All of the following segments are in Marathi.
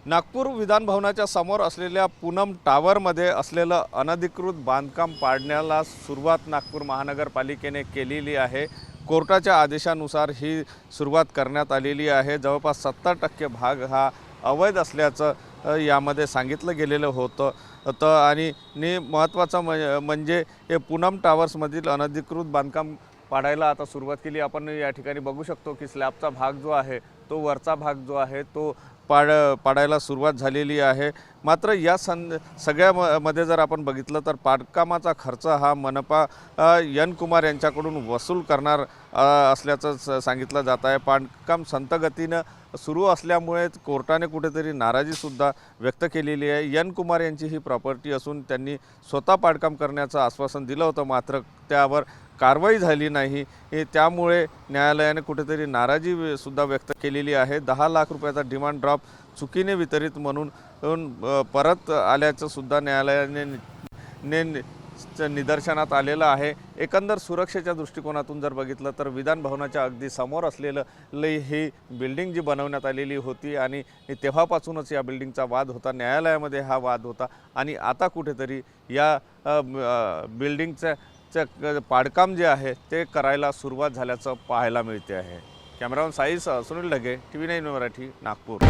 नागपूर विधान भवनाच्या समोर असलेल्या पूनम टावरमध्ये असलेलं अनधिकृत बांधकाम पाडण्याला सुरुवात नागपूर महानगरपालिकेने केलेली आहे। कोर्टाच्या आदेशानुसार ही सुरुवात करण्यात आलेली आहे। जवळपास 70% भाग हा अवैध असल्याचं यामध्ये सांगितलं गेलेलं होतं। आणि महत्त्वाचं म्हणजे हे पूनम टावर्समधील अनधिकृत बांधकाम पाडायला आता सुरुवात केली। आपण या ठिकाणी बघू शकतो की स्लॅबचा भाग जो आहे तो वरचा भाग जो आहे तो पाडायला सुरुवात झालेली आहे। मात्र या सगळ्यामध्ये जर आपण बघितलं तर बांधकामाचा खर्च हा मनपा एन कुमार यांच्याकडून वसूल करणार असल्याचं सांगितलं जात आहे। बांधकाम संत गतीनं सुरू असल्यामुळे कोर्टाने कुठेतरी नाराजीसुद्धा व्यक्त केलेली आहे। एन कुमार यांची ही प्रॉपर्टी असून त्यांनी स्वतः बांधकाम करण्याचं आश्वासन दिलं होतं, मात्र त्यावर कारवाई झाली नाही। त्यामुळे न्यायालयाने कुठेतरी नाराजीसुद्धा व्यक्त केलेली आहे। 10 लाख रुपयाचा डिमांड ड्रॉप चुकीने वितरित म्हणून परत आल्याचं सुद्धा न्यायालयाने निदर्शनात आलेलं आहे। एकंदर सुरक्षेच्या दृष्टिकोनातून जर बघितलं तर विधान भवनाच्या अगदी समोर असलेलं ही बिल्डिंग जी बनवण्यात आलेली होती आणि तेव्हापासूनच या बिल्डिंगचा वाद होता, न्यायालयामध्ये हा वाद होता आणि आता कुठेतरी या बिल्डिंगचं पाडकाम जे आहे ते करायला सुरुवात झाल्याचं पाहायला मिळते आहे। कॅमेरामन साईसह सुनील ढगे, TV9 मराठी, नागपूर।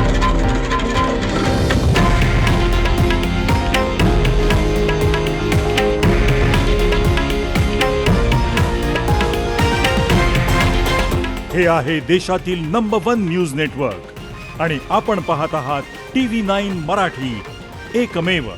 हे आहे देशातील नंबर 1 न्यूज नेटवर्क आणि आपण पाहत आहात TV9 मराठी, एकमेव।